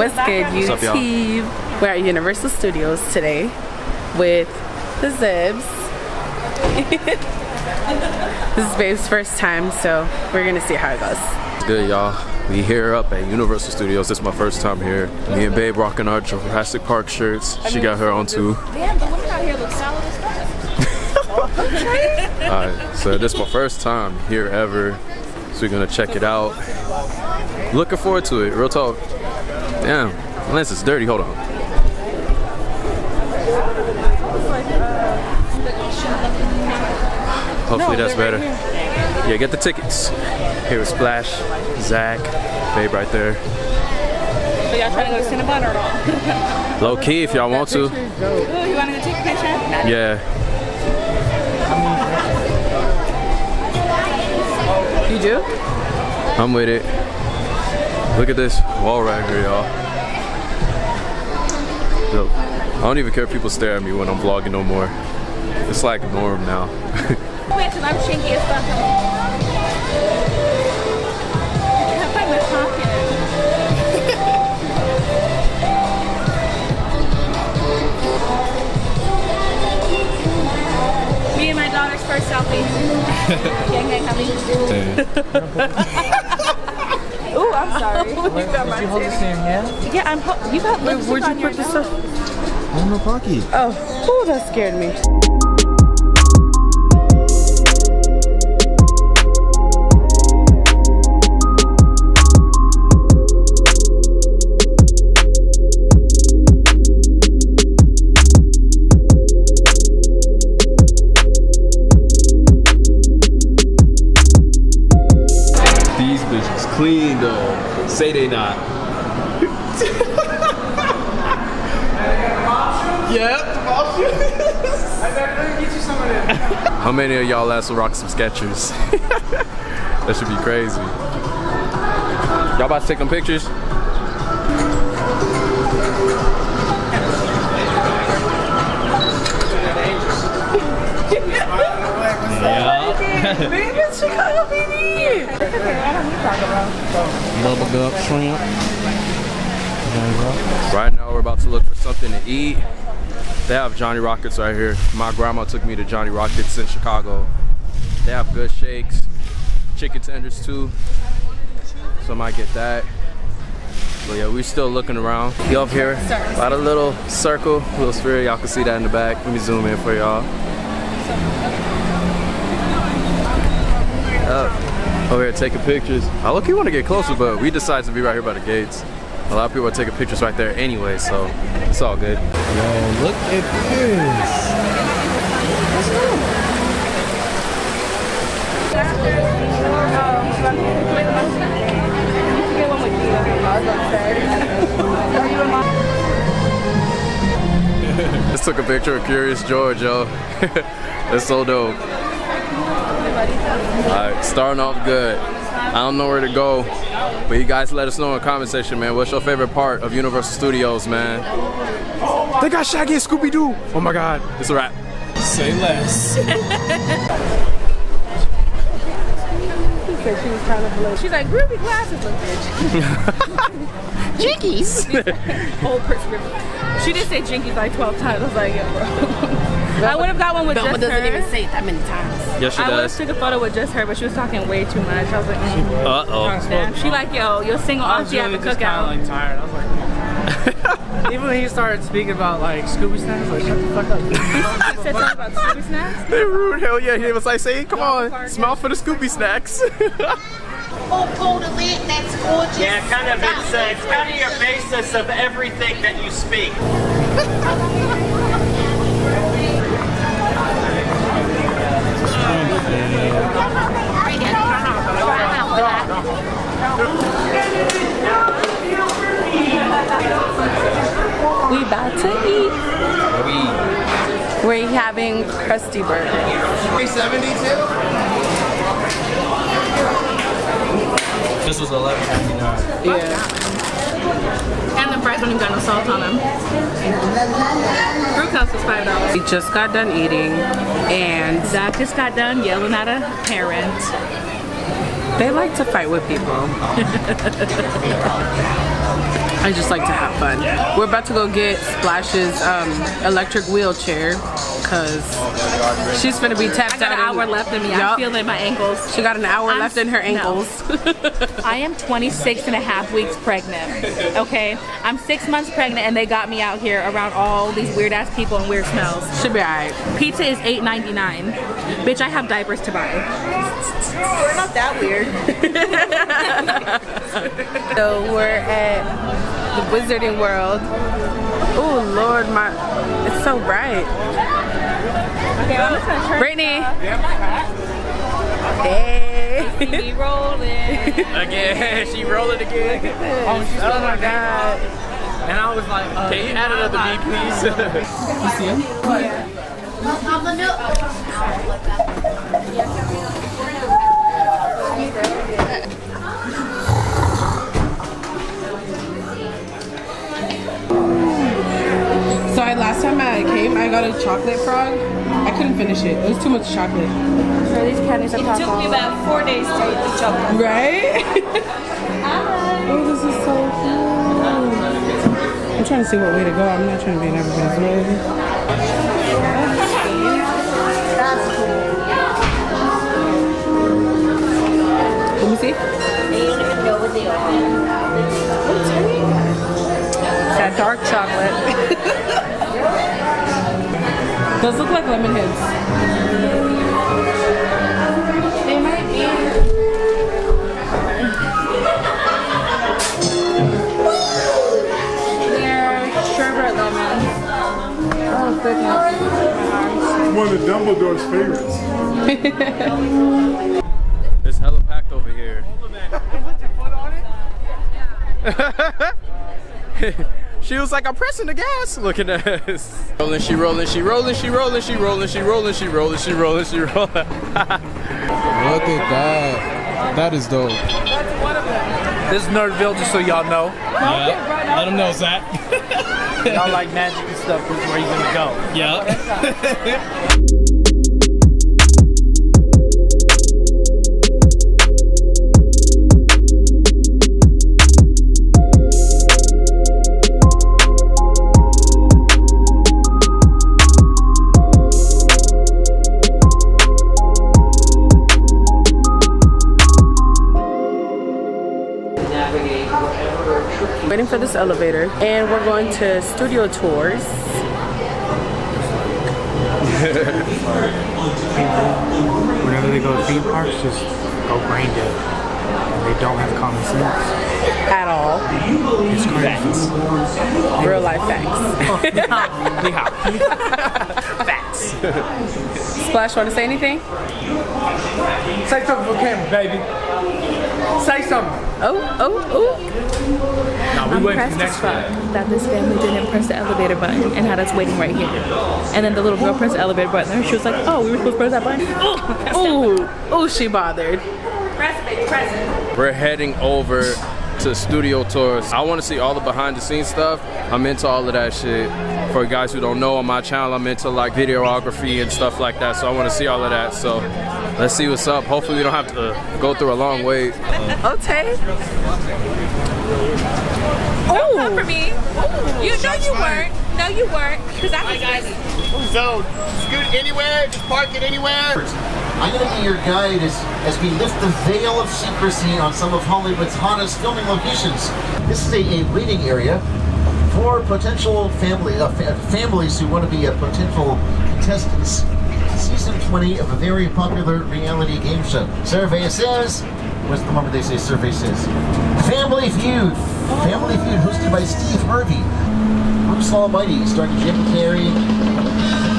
What's good, YouTube? What's up, y'all? We're at Universal Studios today with the Zebbs. This is Babe's first time, so we're gonna see how it goes. It's good, y'all. We here up at Universal Studios. This is my first time here. Me and Babe rocking our Jurassic Park shirts. She got her on too. Damn, the women out here look solid as fuck. Alright, so this is my first time here ever. So we're gonna check it out. Looking forward to it, real talk. Damn, my lens is dirty, hold on. Hopefully that's better. Yeah, get the tickets. Here with Splash, Zach, Babe right there. So y'all trying to go to Cinnabon or not? Low key if y'all want to. Ooh, you want to go take a picture? Yeah. You do? I'm with it. Look at this wall right here, y'all. Yo, I don't even care if people stare at me when I'm vlogging no more. It's like norm now. Wait till I'm shinky as fuck. Have fun with talking. Me and my daughter's first selfie. Gang, Ooh, I'm sorry. You got my Did you hold this in your hand? Yeah, you got lipstick. Where'd you put this up? I'm no pocket. Oh, ooh, that scared me. These bitches clean though. Say they not. Yep. How many of y'all last will rock some Skechers? That should be crazy. Y'all about to take them pictures? Baby, Chicago PD. Bubble gum shrimp. Right now we're about to look for something to eat. They have Johnny Rockets right here. My grandma took me to Johnny Rockets in Chicago. They have good shakes, chicken tenders too. So I might get that. But yeah, we're still looking around. You up here, a lot of little circle, little sphere. Y'all can see that in the back. Let me zoom in for y'all. Over here taking pictures. I look, you want to get closer, but we decided to be right here by the gates. A lot of people are taking pictures right there anyway, so it's all good. Yo, look at this. Just took a picture of Curious George, yo. That's so dope. Alright, starting off good. I don't know where to go, but you guys let us know in the comment section, man. What's your favorite part of Universal Studios, man? They got Shaggy and Scooby-Doo. Oh my God, it's a wrap. Say less. She's like, groovy glasses, little bitch. Jinkies. Old person. She did say Jinkies like 12 times. I was like, yeah, bro. I would have got one with just her. Doesn't even say it that many times. Yes, she I would have does. took a photo with just her, but she was talking way too much. I was like, Uh-oh. damn. She like, yo, you're single auntie at the cookout. Like tired. I was like, even when he started speaking about like Scooby snacks, like shut the fuck up. He said something about Scooby snacks. They rude, hell yeah. He was like, say, come on, smile for the Scooby snacks. That's gorgeous. Yeah, kind of. It's kind of your basis of everything that you speak. We about to eat. We're having Krusty Burger. 372. This was $11.99. Yeah. And the fries don't even got no salt on them. Fruit cups was $5. We just got done eating, and Zach just got done yelling at a parent. They like to fight with people. I just like to have fun. We're about to go get Splash's electric wheelchair because she's gonna be tapped out. I got an hour left in me. I'm feeling my ankles. She got an hour left in her ankles. I am 26 and a half weeks pregnant. Okay, I'm 6 months pregnant, and they got me out here around all these weird ass people and weird smells. Should be alright. Pizza is $8.99. Bitch, I have diapers to buy. We're not that weird. So we're at the Wizarding World. Oh Lord, it's so bright. Okay, I'm just gonna turn. Brittany. Hey. Me rolling. Again, she rolling again. Oh, she's Oh my God. And I was like, Can you add another beat, please? you see him? So last time I came, I got a chocolate frog. I couldn't finish it. It was too much chocolate. So these candies are It took me about 4 days to eat the chocolate. Right? Oh, this is so cool. I'm trying to see what way to go. I'm not trying to be in everybody's way. That's cool. Let me see. They don't even know what they are. That dark chocolate. Those look like lemon heads. They might be. They're sherbet lemons. Oh goodness. One of Dumbledore's favorites. It's hella packed over here. She was like, I'm pressing the gas. Looking at us. Rolling, she rolling, she rolling, she rolling, she rolling, she rolling, she rolling, she rolling, she rolling. Look at that. That is dope. This is Nerdville, just so y'all know. Yeah, let them know, Zach. Y'all like magic and stuff, this is where you're gonna go. Yeah. Waiting for this elevator, and we're going to studio tours. Whenever they go to theme parks, just go brain dead. And they don't have common sense. At all. It's crazy. Real life facts. Facts. Splash, want to say anything? Say something for camera, baby. Say something. Oh. No, we waiting for the next one. That this family didn't press the elevator button and had us waiting right here. And then the little girl pressed the elevator button and she was like, oh, we were supposed to press that button? Oh, she bothered. Press it, press it. We're heading over to studio tours. I want to see all the behind the scenes stuff. I'm into all of that shit. For you guys who don't know, on my channel, I'm into like videography and stuff like that. So I want to see all of that. So let's see what's up. Hopefully we don't have to go through a long wait. Okay. Don't come for me. You know you weren't. No, you weren't. Because I was ready. So, scoot anywhere, just park it anywhere. I'm going to be your guide as we lift the veil of secrecy on some of Hollywood's hottest filming locations. This is a waiting area for potential families who want to be potential contestants. Season 20 of a very popular reality game show. Survey says, what's the moment they say survey says? Family Feud. Family Feud hosted by Steve Harvey. Bruce Almighty, starring Jim Carrey.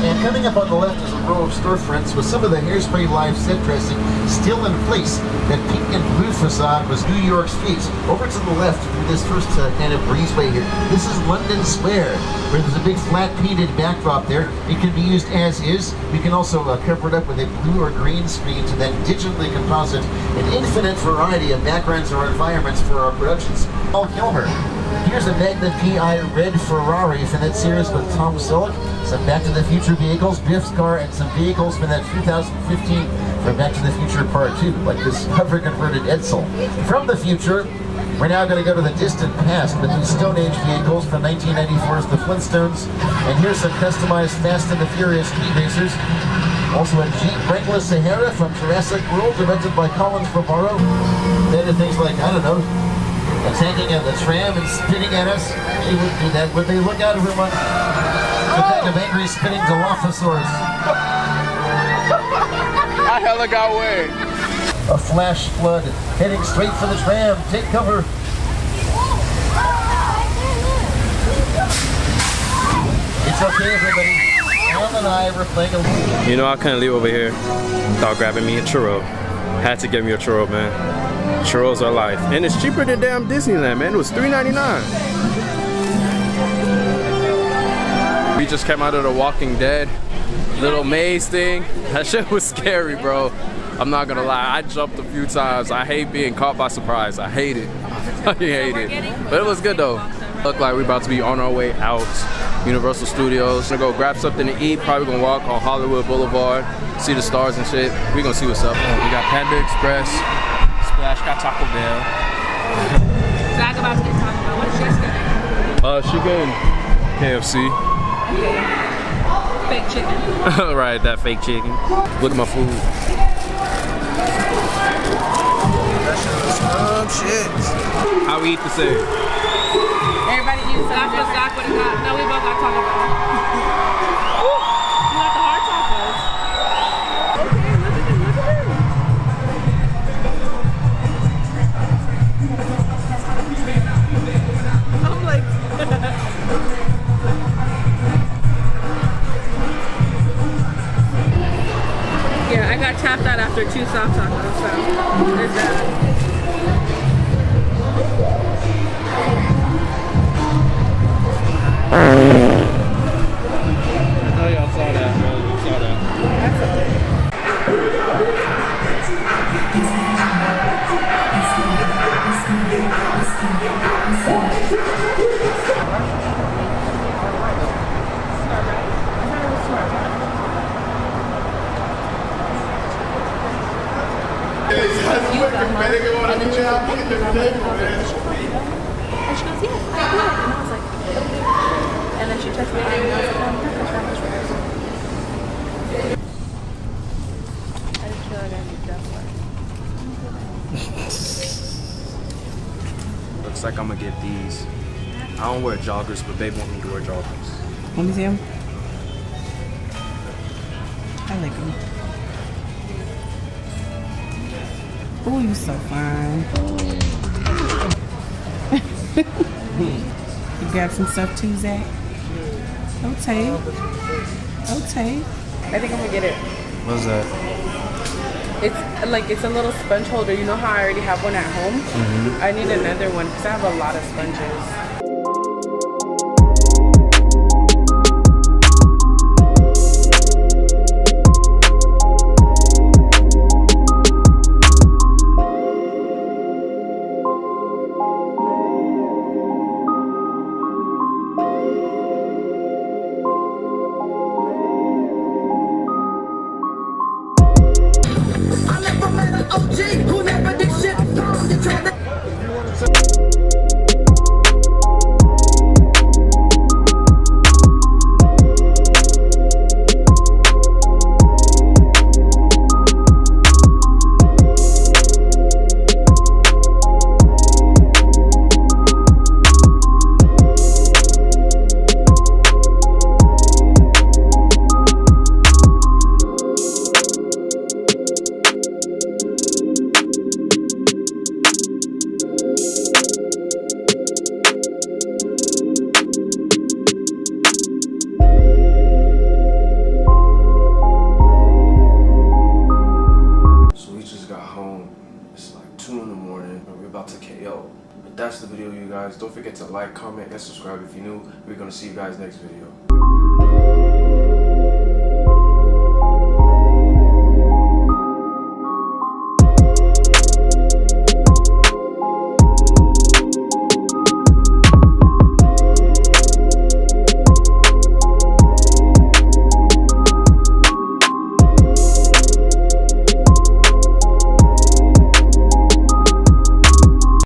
And coming up on the left is a row of storefronts with some of the Hairspray Live set dressing still in place. That pink and blue facade was New York Street. Over to the left through this first kind of breezeway here, this is London Square, where there's a big flat painted backdrop there. It can be used as is. We can also cover it up with a blue or green screen to then digitally composite an infinite variety of backgrounds or environments for our productions. Paul Kilmer. Here's a Magnum PI red Ferrari from that series with Tom Selleck. Some Back to the Future vehicles, Biff's car, and some vehicles from that 2015 from Back to the Future Part 2, like this hover-converted Edsel. From the future, we're now going to go to the distant past with these Stone Age vehicles from 1994's The Flintstones. And here's some customized Fast and the Furious Speed Racers. Also a Jeep Wrangler Sahara from Jurassic World, directed by Colin Trevorrow. Then things like, I don't know, attacking at the tram and spitting at us. They wouldn't do that, would they? Look out, everyone. The kind of angry spitting Dilophosaurus. I hella got away. A flash flood heading straight for the tram. Take cover. It's okay, everybody. Alan and I were playing a... You know, I couldn't leave over here without grabbing me a churro. Had to get me a churro, man. Churros are life. And it's cheaper than damn Disneyland, man. It was $3.99. We just came out of the Walking Dead little maze thing. That shit was scary, bro. I'm not gonna lie. I jumped a few times. I hate being caught by surprise. I hate it. I hate it. But it was good, though. Look like we're about to be on our way out. Universal Studios. Gonna go grab something to eat. Probably gonna walk on Hollywood Boulevard, see the stars and shit. We gonna see what's up. We got Panda Express. Splash got Taco Bell. Zach about to get Taco Bell. What's Jessica? She getting KFC. Fake chicken. Right, that fake chicken. Look at my food. Shit. How we eat the same? Everybody eats Zach would have got. No, we both got Taco Bell. You got the hard tacos. Okay, look at them. I'm like... Yeah, I got tapped out after 2 soft tacos, so there's that. I know y'all saw that, bro. You saw that. That's okay. And she goes, yeah, I do it. And I was like, and then she texted me and I was like, oh, that's not much for her. I just feel like I need that one. Looks like I'm gonna get these. I don't wear joggers, but babe want me to wear joggers. Let me see them. I like them. Oh, you so fine. You got some stuff too, Zach? Okay. Okay. I think I'm gonna get it. What's that? It's a little sponge holder. You know how I already have one at home? Mm-hmm. I need another one because I have a lot of sponges. That's the video, you guys. Don't forget to like, comment, and subscribe if you're new. We're gonna see you guys next video.